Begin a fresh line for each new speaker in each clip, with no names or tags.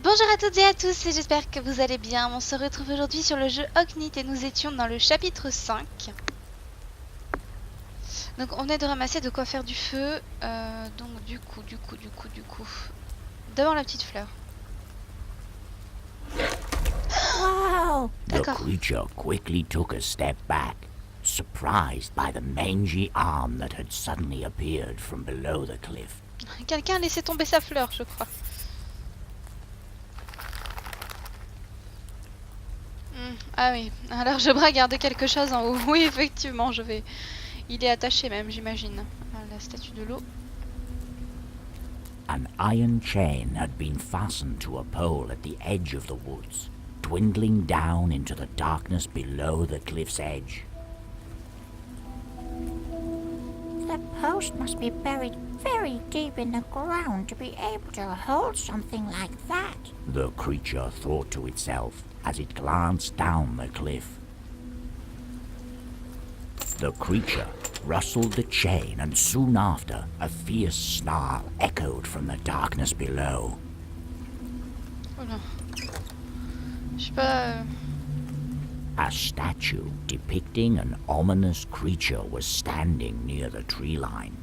Bonjour à toutes et à tous, et j'espère que vous allez bien. On se retrouve aujourd'hui sur le jeu Oknytt et nous étions dans le chapitre 5. Donc on est de ramasser de quoi faire du feu. Donc du coup. D'abord la petite fleur.
Wow!
The
D'accord.
creature quickly took a step back, surprised by the mangy arm that had suddenly appeared from below the cliff.
Quelqu'un a laissé tomber sa fleur, je crois. Ah oui, alors je bras garder quelque chose en haut. Oui, effectivement, je vais... Il est attaché même, j'imagine. À la statue de l'eau.
An iron chain had been fastened to a pole at the edge of the woods, dwindling down into the darkness below the cliff's edge.
The post must be buried very deep in the ground to be able to hold something like that.
The creature thought to itself as it glanced down the cliff. The creature rustled the chain, and soon after, a fierce snarl echoed from the darkness below.
Oh non. Je sais pas...
A statue depicting an ominous creature was standing near the tree line.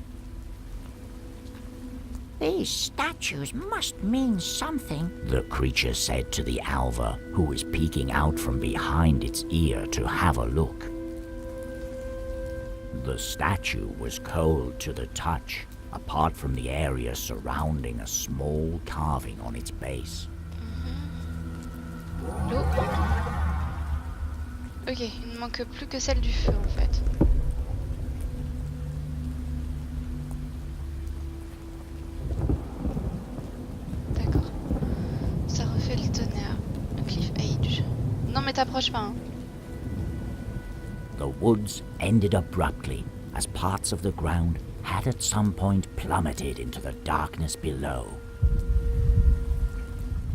These statues must mean something.
The creature said to the Alva, who was peeking out from behind its ear to have a look. The statue was cold to the touch, apart from the area surrounding a small carving on its base.
L'eau. Ok, il ne manque plus que celle du feu en fait. D'accord. Ça refait le tonnerre. Le cliff age. Non mais t'approches pas hein.
The woods ended abruptly as parts of the ground had at some point plummeted into the darkness below.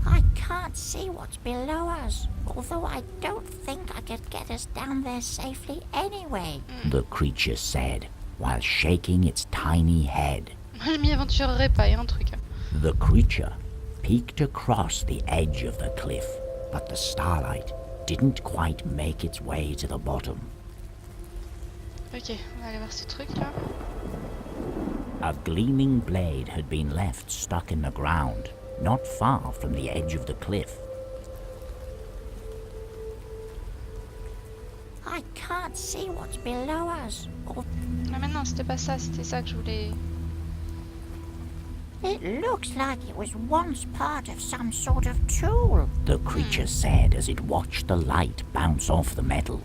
I can't see what's below us, although I don't think I could get us down there safely anyway.
The creature said, while shaking its tiny head.
Je m'y aventurerai pas, y a un truc.
The creature peeked across the edge of the cliff, but the starlight didn't quite make its way to the bottom.
Ok, on va aller voir ce truc là.
A gleaming blade had been left stuck in the ground, not far from the edge of the cliff.
I can't see what's below us.
Ah mais non, c'était pas ça, c'était ça que je voulais...
It looks like it was once part of some sort of tool.
The creature said as it watched the light bounce off the metal.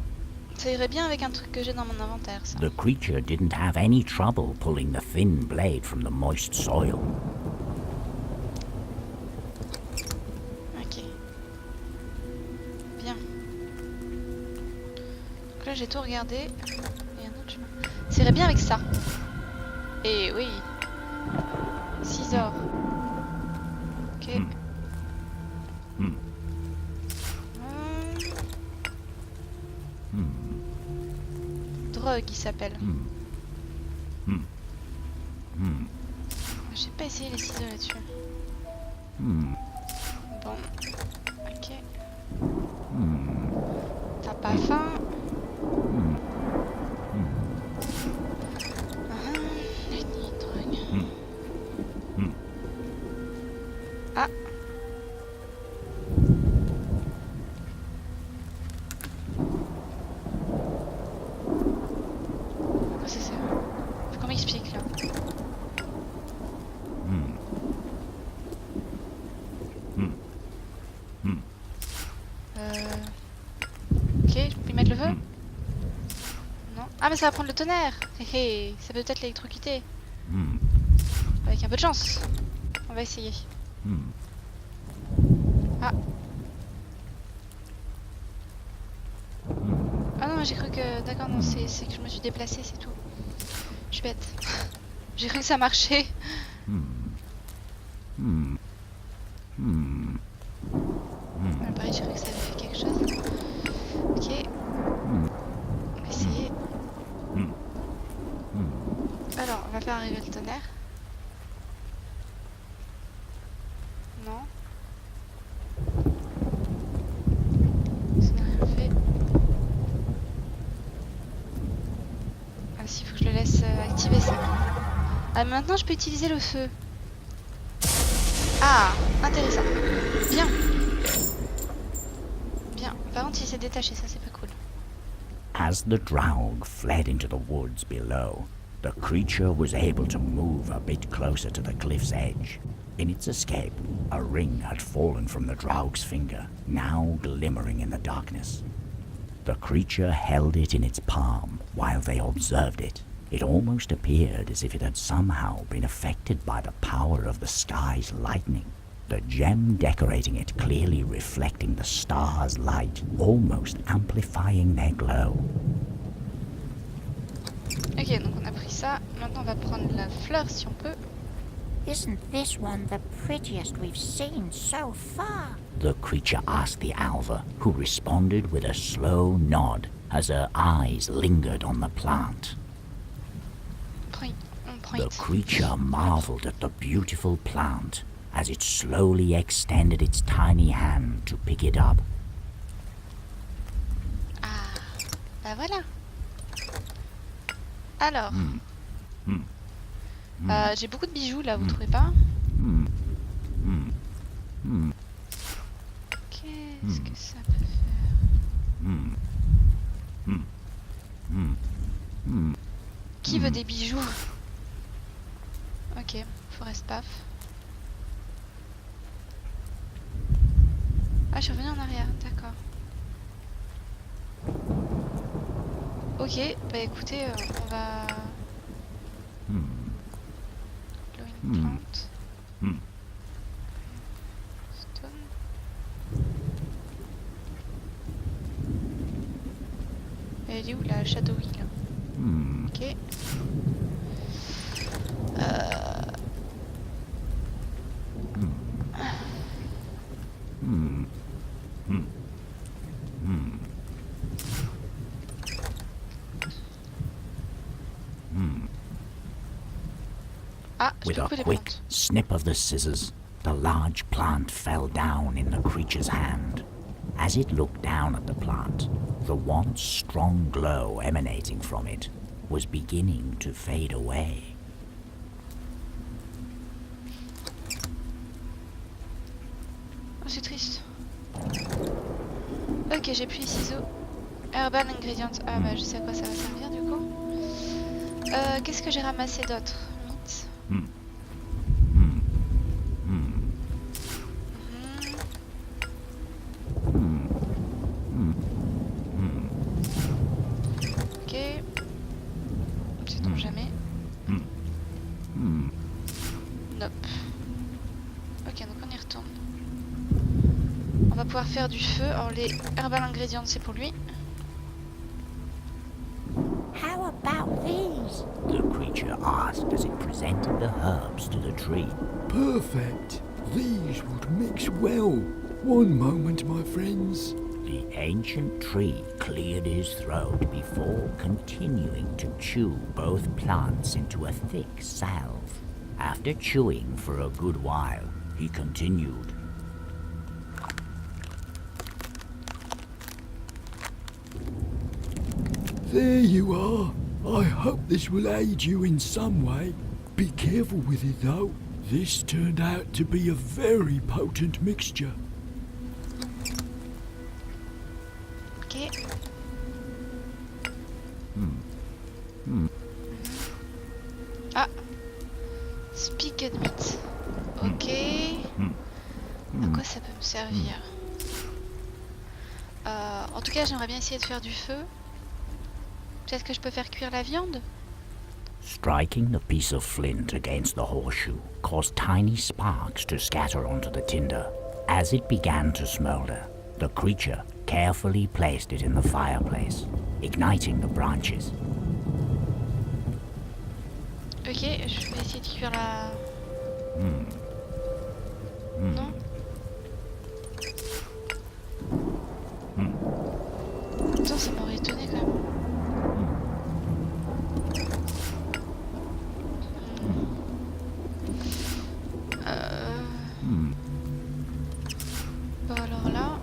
Ça irait bien avec un truc que j'ai dans mon inventaire, ça.
The creature didn't have any trouble pulling the thin blade from the moist soil.
Ok. Bien. Donc là, j'ai tout regardé. Il y a un autre chemin. Ça irait bien avec ça. Et oui. 6 or. Ok. Drogue, il s'appelle. J'ai pas essayé les ciseaux là-dessus. Bon. Ok. T'as pas faim? Drogue. Ah. Quoi c'est ça? Faut qu'on m'explique là. Ok, je peux y mettre le feu? Non. Ah mais ça va prendre le tonnerre. Hé hé, ça peut peut-être l'électrocuter. Avec un peu de chance. On va essayer. Ah. Ah non, j'ai cru que... D'accord, non, c'est que je me suis déplacée, c'est tout. Je suis bête. J'ai cru que ça marchait. Pareil, j'ai cru que ça avait fait quelque chose. Ok. On va essayer. Alors, on va faire arriver le tonnerre. Non. activer ça. Ah, maintenant je peux utiliser le feu. Ah, intéressant. Bien. Bien. Par contre, il s'est détaché, ça c'est pas cool.
As the Draug fled into the woods below, the creature was able to move a bit closer to the cliff's edge. In its escape, a ring had fallen from the Draug's finger, now glimmering in the darkness. The creature held it in its palm while they observed it. It almost appeared as if it had somehow been affected by the power of the sky's lightning, the gem decorating it clearly reflecting the star's light, almost amplifying their glow.
Ok, donc on a pris ça. Maintenant on va prendre la fleur si on peut.
Isn't this one the prettiest we've seen so far?
The creature asked the Alva, who responded with a slow nod as her eyes lingered on the plant.
On prend
The
it.
creature marveled at the beautiful plant as it slowly extended its tiny hand to pick it up.
Ah, bah voilà. Alors, j'ai beaucoup de bijoux là, vous trouvez pas? Qu'est-ce que ça peut faire? Qui veut des bijoux? Ok, forest paf. Ah, je suis revenue en arrière, d'accord. Ok, bah écoutez, on va... Glowing plant. Stone. Elle est où la Shadow Wheel? Ok. Ah, je
With
peux
a
couper les
quick
plantes.
snip of the scissors, the large plant fell down in the creature's hand. As it looked down at the plant, the once strong glow emanating from it was beginning to fade away.
Oh, c'est triste. Ok, j'ai pris les ciseaux. Herbal ingredient. Ah bah je sais à quoi ça va servir du coup. Qu'est-ce que j'ai ramassé d'autre? Mythe. Ok. Sait-on jamais. Nope. Ok, donc on y retourne. On va pouvoir faire du feu. Alors les herbal ingredients c'est pour lui.
How about these?
The creature asked as it presented the herbs to the tree.
Perfect. These would mix well. One moment, my friends.
The ancient tree cleared his throat before continuing to chew both plants into a thick salve. After chewing for a good while, he continued.
There you are. I hope this will aid you in some way. Be careful with it though. This turned out to be a very potent mixture.
Ok. Ah. Spigot meat. Ok. À quoi ça peut me servir? En tout cas, j'aimerais bien essayer de faire du feu. Peut-être que je peux faire cuire la viande?
Striking the piece of flint against the horseshoe caused tiny sparks to scatter onto the tinder. As it began to smolder, the creature carefully placed it in the fireplace, igniting the branches.
Ok, je vais essayer de cuire la... Non? Attends, ça m'aurait étonné quand même. Bah alors là...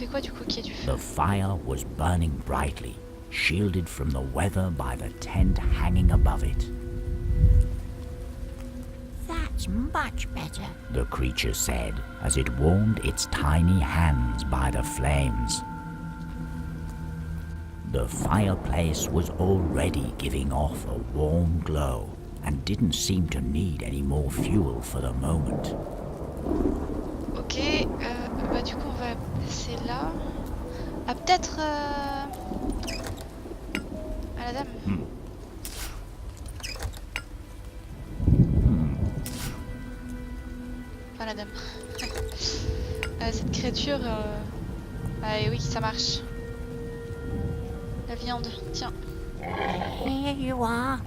fait quoi du coup qu'il y ait du feu?
The fire was burning brightly, shielded from the weather by the tent hanging above it.
That's much better.
The creature said as it warmed its tiny hands by the flames. The fireplace was already giving off a warm glow and didn't seem to need any more fuel for the moment.
Ok, bah du coup on va passer là. Ah peut-être à la dame. Enfin la dame. Cette créature... Ah et oui, ça marche. La viande, tiens.
Here you are.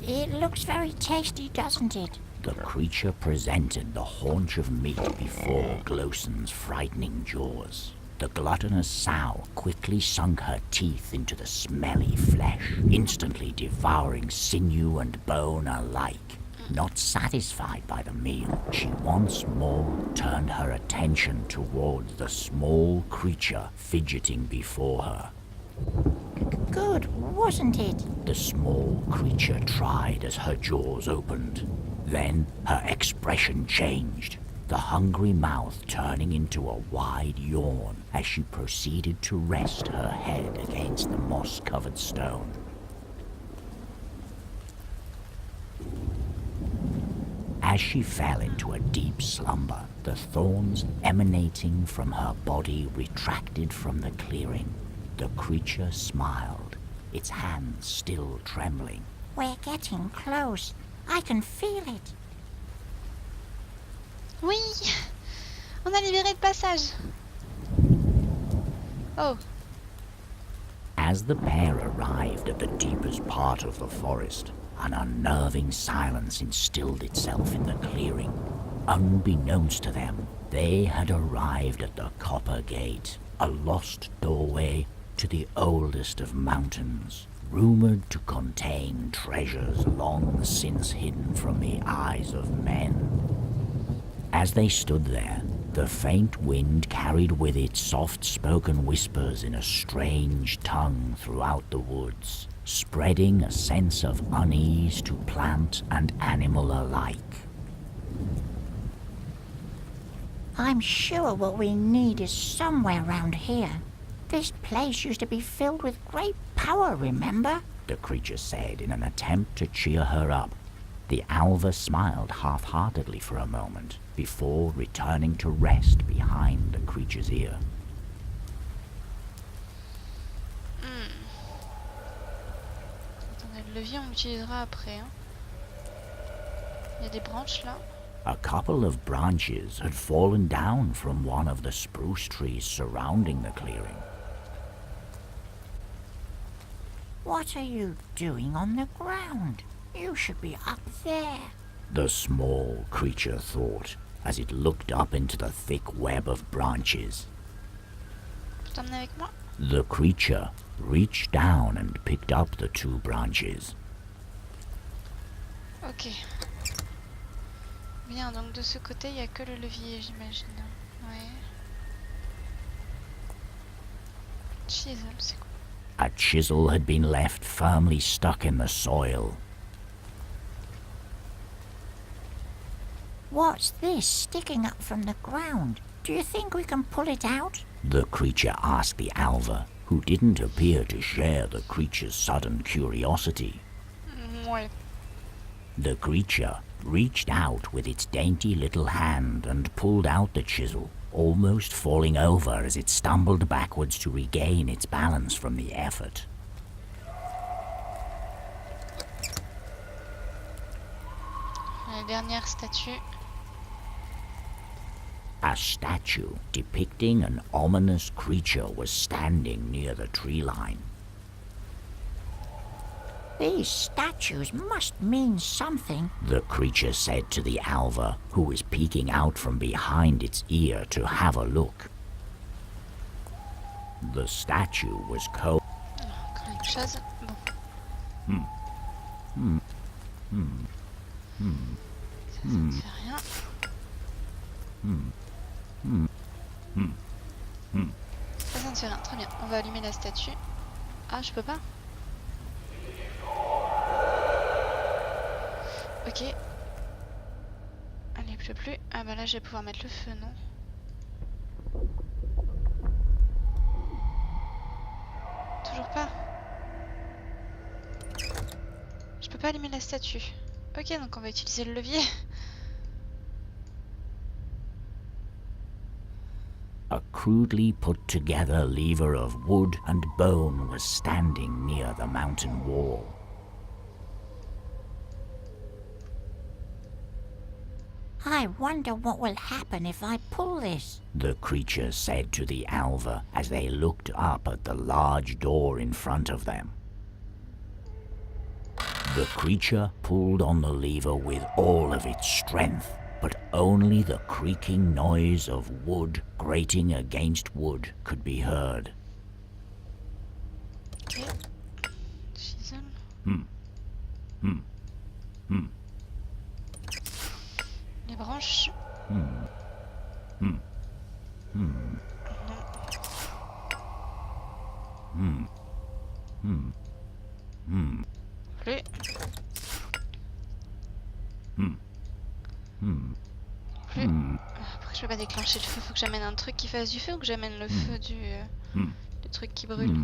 It looks very tasty, doesn't it?
The creature presented the haunch of meat before Gloson's frightening jaws. The gluttonous sow quickly sunk her teeth into the smelly flesh, instantly devouring sinew and bone alike. Not satisfied by the meal, she once more turned her attention towards the small creature fidgeting before her.
Good, wasn't it?
The small creature tried as her jaws opened. Then her expression changed, the hungry mouth turning into a wide yawn as she proceeded to rest her head against the moss-covered stone. As she fell into a deep slumber, the thorns emanating from her body retracted from the clearing. The creature smiled, its hands still trembling.
We're getting close. I can feel it.
Oui, on a libéré le passage. Oh,
As the pair arrived at the deepest part of the forest, an unnerving silence instilled itself in the clearing. Unbeknownst to them, they had arrived at the Copper Gate, a lost doorway to the oldest of mountains, rumored to contain treasures long since hidden from the eyes of men. As they stood there, the faint wind carried with it soft-spoken whispers in a strange tongue throughout the woods, spreading a sense of unease to plant and animal alike.
I'm sure what we need is somewhere around here. This place used to be filled with great power, remember?
The creature said in an attempt to cheer her up. The Alva smiled half-heartedly for a moment, before returning to rest behind the creature's ear.
attendez, le levier on l'utilisera après. Hein. Il y a des branches là.
A couple of branches had fallen down from one of the spruce trees surrounding the clearing.
What are you doing on the ground? You should be up there.
The small creature thought, as it looked up into the thick web of branches.
Tu t'emmener avec moi?
The creature reached down and picked up the two branches.
Ok. Bien, donc de ce côté, il n'y a que le levier, j'imagine. Ouais. Chisel, c'est quoi?
A chisel had been left firmly stuck in the soil.
What's this sticking up from the ground? Do you think we can pull it out?
The creature asked the Alva, who didn't appear to share the creature's sudden curiosity.
Ouais.
The creature reached out with its dainty little hand and pulled out the chisel, almost falling over as it stumbled backwards to regain its balance from the effort.
La dernière statue.
A statue depicting an ominous creature was standing near the tree line.
These statues must mean something.
The creature said to the Alva, who was peeking out from behind its ear to have a look. The statue was
Encore une chose. Bon. Ça ne fait rien. Très bien, on va allumer la statue. Ah, je peux pas. Ok. Allez, pleut plus. Ah bah là, je vais pouvoir mettre le feu, non? Toujours pas. Je peux pas allumer la statue. Ok, donc on va utiliser le levier.
A crudely put together lever of wood and bone was standing near the mountain wall.
I wonder what will happen if I pull this.
The creature said to the Alva as they looked up at the large door in front of them. The creature pulled on the lever with all of its strength, but only the creaking noise of wood grating against wood could be heard.
Ok. Chisel. Les branches. Non. Plus. Plus. Pourquoi je peux pas déclencher le feu? Faut que j'amène un truc qui fasse du feu ou que j'amène le feu du truc qui brûle?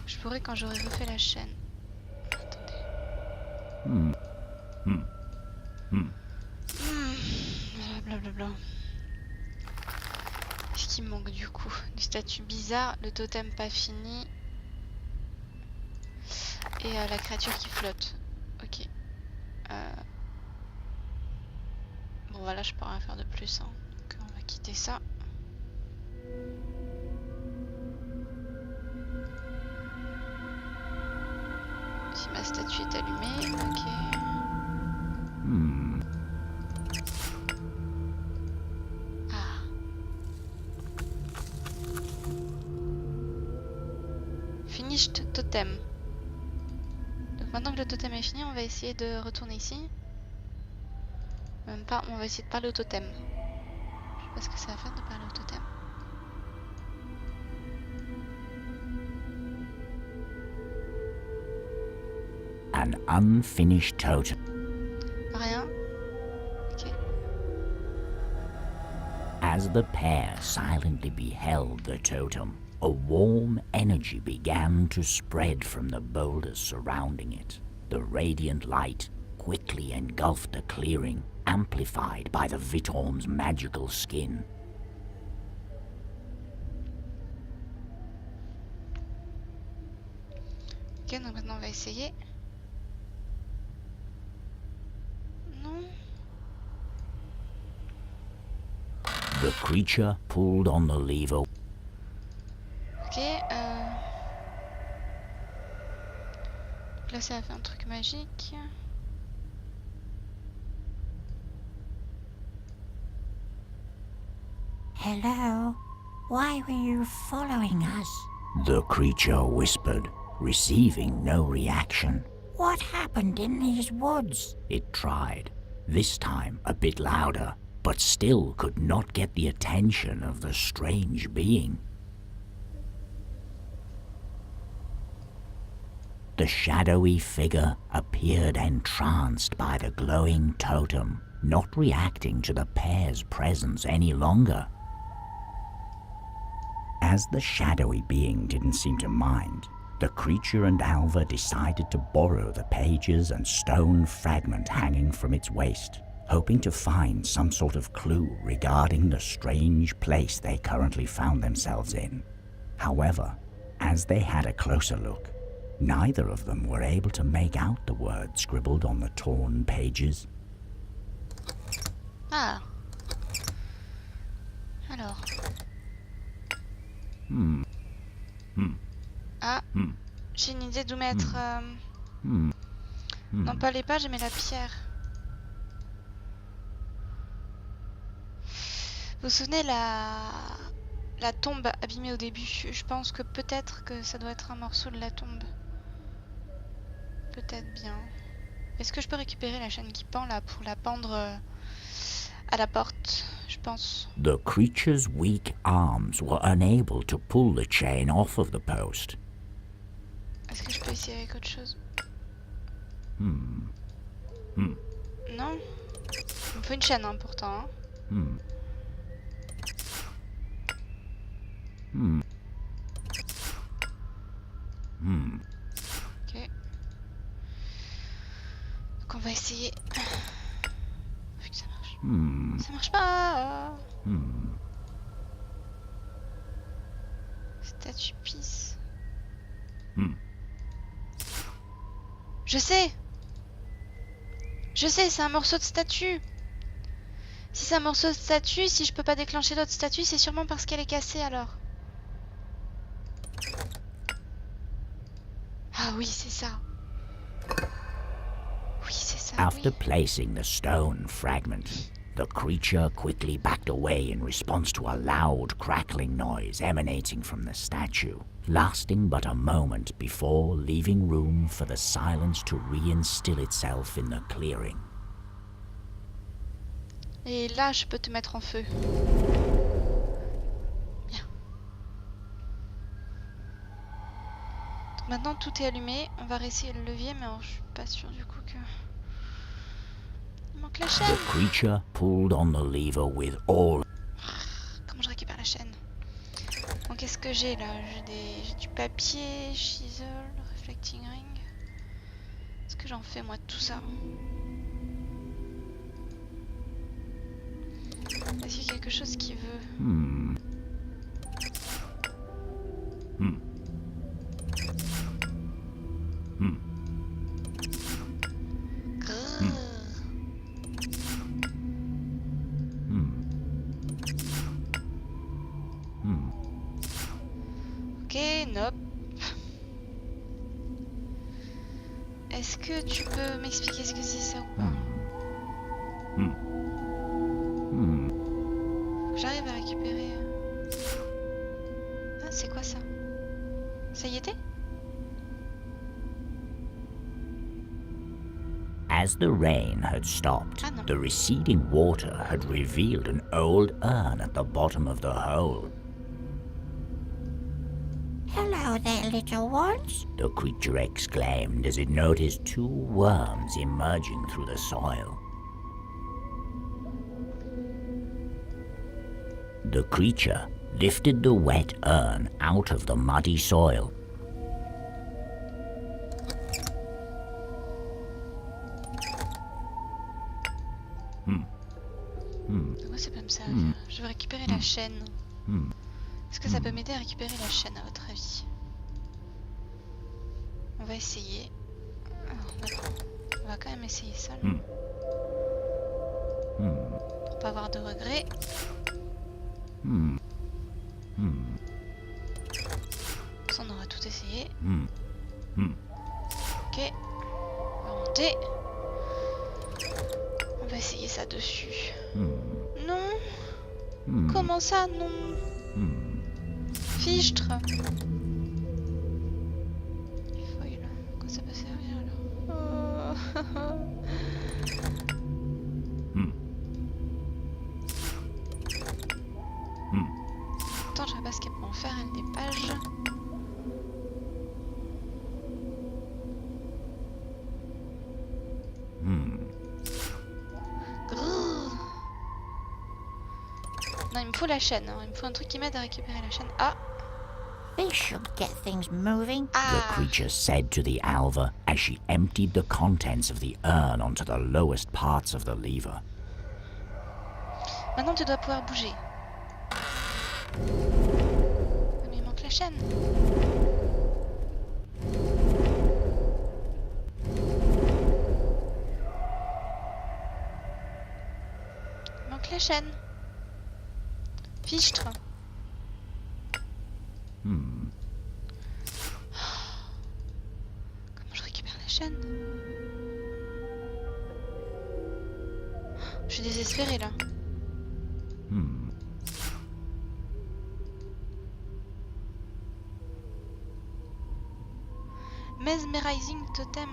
Je pourrais quand j'aurai refait la chaîne. Attendez. Blablabla. Qu'est-ce qui me manque du coup? Des statues bizarres, le totem pas fini. Et la créature qui flotte. Ok. Bon voilà, je peux rien faire de plus. Hein. Donc on va quitter ça. Si ma statue est allumée, ok. Ah. Finished totem. Donc maintenant que le totem est fini, on va essayer de retourner ici. Même pas, on va essayer de parler au totem. Je sais pas ce que ça va faire de parler au totem.
An unfinished totem.
Rien. Ok.
As the pair silently beheld the totem, a warm energy began to spread from the boulders surrounding it. The radiant light quickly engulfed the clearing, amplified by the Vitorm's magical skin.
Ok, donc maintenant on va essayer. Non.
The creature pulled on the lever.
Ok, donc là ça a fait un truc magique.
Hello? Why were you following us?
The creature whispered, receiving no reaction.
What happened in these woods?
It tried, this time a bit louder, but still could not get the attention of the strange being. The shadowy figure appeared entranced by the glowing totem, not reacting to the pair's presence any longer. As the shadowy being didn't seem to mind, the creature and Alva decided to borrow the pages and stone fragment hanging from its waist, hoping to find some sort of clue regarding the strange place they currently found themselves in. However, as they had a closer look, neither of them were able to make out the words scribbled on the torn pages.
Ah. Alors. Ah. J'ai une idée d'où mettre... Non, pas les pages, mais la pierre. Vous vous souvenez la tombe abîmée au début? Je pense que peut-être que ça doit être un morceau de la tombe. Peut-être bien. Est-ce que je peux récupérer la chaîne qui pend là pour la pendre à la porte, je pense.
The creature's weak arms were unable to pull the chain off of the post.
Est-ce que je peux essayer avec autre chose?
Hmm. Hmm.
Non? Il me faut une chaîne, hein, pourtant. Hein.
Hmm. Hmm. Hmm.
Ok. Donc on va essayer. Faut que ça marche.
Hmm.
Ça marche pas.
Hmm.
Statue pisse.
Hmm.
Je sais! Je sais, c'est un morceau de statue! Si c'est un morceau de statue, si je peux pas déclencher l'autre statue, c'est sûrement parce qu'elle est cassée alors. Ah oui, c'est ça. Oui, c'est ça.
After
Oui.
placing the stone fragment, the creature quickly backed away in response to a loud crackling noise emanating from the statue, lasting but a moment before leaving room for the silence to reinstill itself in the clearing.
Et là, je peux te mettre en feu. Bien. Donc maintenant, tout est allumé. On va réessayer le levier, mais alors, je suis pas sûre du coup que... Il manque la chaîne.
The creature pulled on the lever with all.
Comment je récupère la chaîne? Donc qu'est-ce que j'ai là? J'ai du papier, chisel, reflecting ring. Qu'est-ce que j'en fais moi de tout ça? Est-ce qu'il y a quelque chose qui veut?
Hmm. Hmm. Hmm.
Grrr.
Hmm. Hmm.
Ok, nope. Est-ce que tu peux m'expliquer ce que c'est ça ou pas?
Hmm. Hmm.
Faut que j'arrive à récupérer... Ah, c'est quoi ça? Ça y était?
As the rain had stopped,
Ah non.
the receding water had revealed an old urn at the bottom of the hole.
Hello there, little ones.
The creature exclaimed as it noticed two worms emerging through the soil. The creature lifted the wet urn out of the muddy soil.
Moi ça peut me servir. Je vais récupérer la chaîne. Est-ce que ça peut m'aider à récupérer la chaîne à votre avis? On va essayer. Alors, d'accord. On va quand même essayer ça. Là. Pour pas avoir de regrets. Ça, on aura tout essayé. Ok. On va monter. On va essayer ça dessus. Non. Comment ça, non? Fichtre. Foil. Quoi ça peut servir alors? Attends, je sais pas ce qu'elle peut en faire, elle, des pages. Grrr. Non, il me faut la chaîne. Hein. Il me faut un truc qui m'aide à récupérer la chaîne. Ah!
This should get things moving.
The
Ah!
creature said to the alva as she emptied the contents of the urn onto the lowest parts of the lever.
Maintenant, tu dois pouvoir bouger. Mais il manque la chaîne. Il manque la chaîne. Fichtre. Comment je récupère la chaîne? Je suis désespérée là. Mesmerizing totem.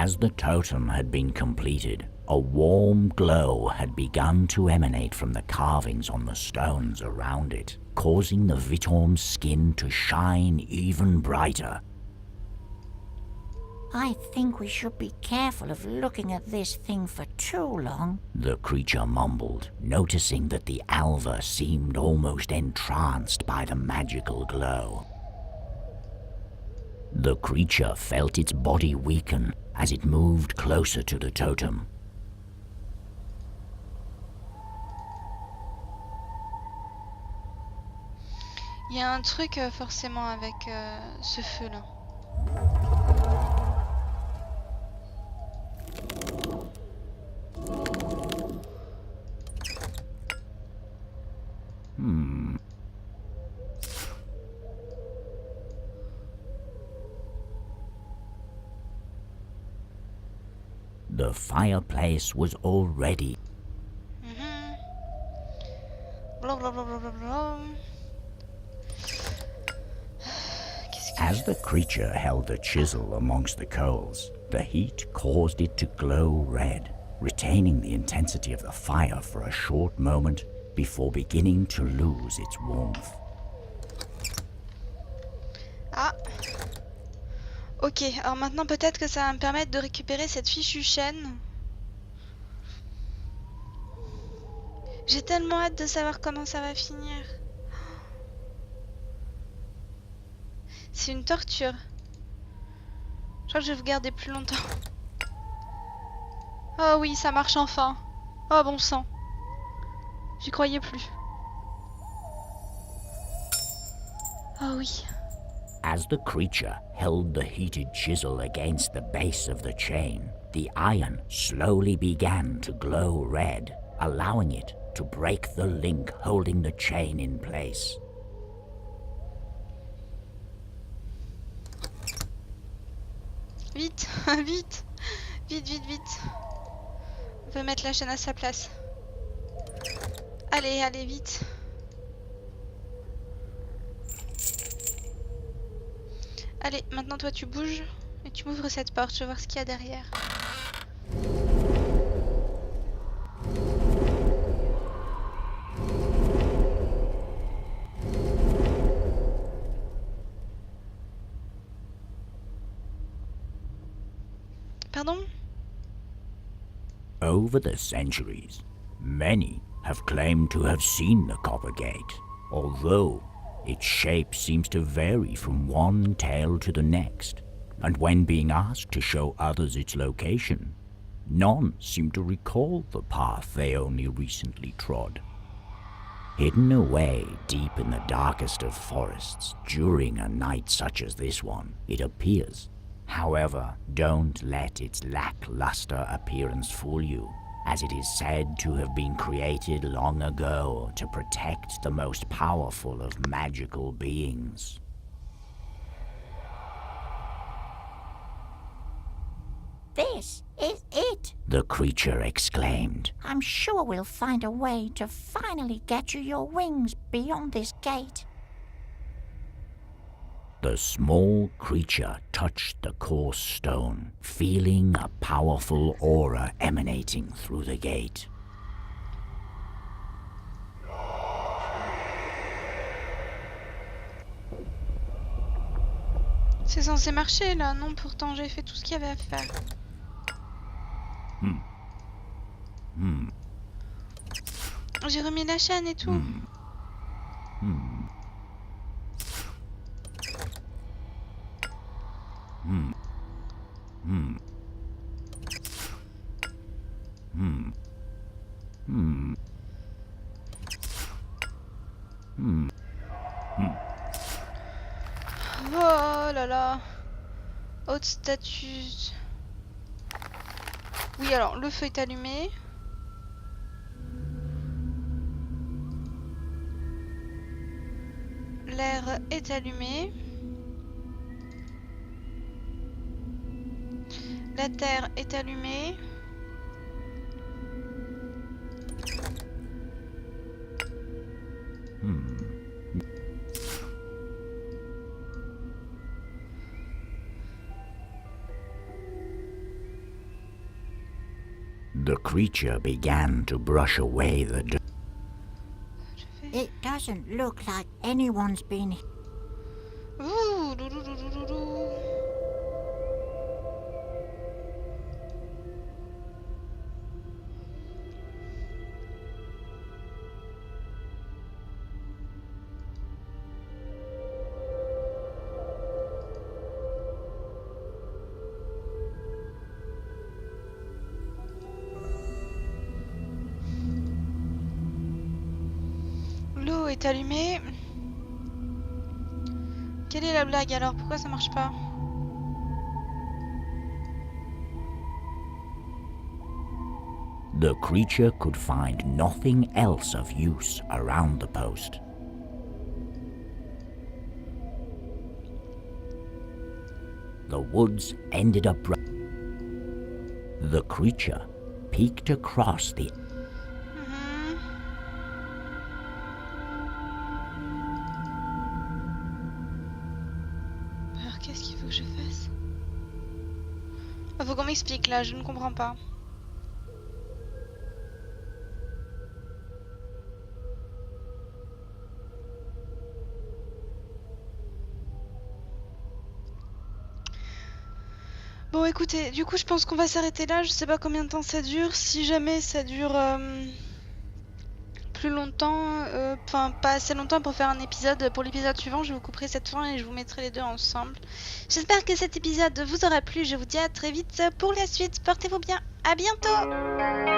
As the totem had been completed, a warm glow had begun to emanate from the carvings on the stones around it, causing the Vitorm's skin to shine even brighter.
I think we should be careful of looking at this thing for too long,
the creature mumbled, noticing that the Alva seemed almost entranced by the magical glow. The creature felt its body weaken as it moved closer to the totem.
Il y a un truc forcément avec ce feu-là.
The fireplace was already.
Blah blah blah blah blah blah.
As the creature held the chisel amongst the coals, the heat caused it to glow red, retaining the intensity of the fire for a short moment before beginning to lose its warmth.
Ah. Ok, alors maintenant peut-être que ça va me permettre de récupérer cette fichue chaîne. J'ai tellement hâte de savoir comment ça va finir. C'est une torture. Je crois que je vais vous garder plus longtemps. Oh oui, ça marche enfin. Oh bon sang. J'y croyais plus. Oh oui.
As the creature held the heated chisel against the base of the chain, the iron slowly began to glow red, allowing it to break the link holding the chain in place.
Vite, vite, vite, vite, vite. On peut mettre la chaîne à sa place. Allez, allez, vite. Allez, maintenant toi tu bouges et tu m'ouvres cette porte, je vais voir ce qu'il y a derrière. Pardon?
Over the centuries, many have claimed to have seen the Copper Gate, although its shape seems to vary from one tale to the next, and when being asked to show others its location, none seem to recall the path they only recently trod. Hidden away deep in the darkest of forests during a night such as this one, it appears. However, don't let its lackluster appearance fool you, as it is said to have been created long ago to protect the most powerful of magical beings.
This is it!
The creature exclaimed.
I'm sure we'll find a way to finally get you your wings beyond this gate.
The small creature touched the coarse stone, feeling a powerful aura emanating through the gate.
C'est censé marcher là, non? Pourtant j'ai fait tout ce qu'il y avait à faire. J'ai remis la chaîne et tout. Oh là là. Haute statue. Oui, alors le feu est allumé. L'air est allumé. La terre est allumée.
The creature began to brush away the dirt.
It doesn't look like anyone's been here.
Ouh, loulou, loulou, loulou. L'eau est allumée. Quelle est la blague alors? Pourquoi ça marche pas?
The creature could find nothing else of use around the post. The woods ended up. The creature peeked across the.
Alors qu'est-ce qu'il faut que je fasse? Faut qu'on m'explique là, je ne comprends pas. Bon écoutez, du coup je pense qu'on va s'arrêter là, je sais pas combien de temps ça dure, si jamais ça dure plus longtemps, enfin pas assez longtemps pour faire un épisode, pour l'épisode suivant je vous couperai cette fin et je vous mettrai les deux ensemble. J'espère que cet épisode vous aura plu, je vous dis à très vite pour la suite, portez-vous bien, à bientôt.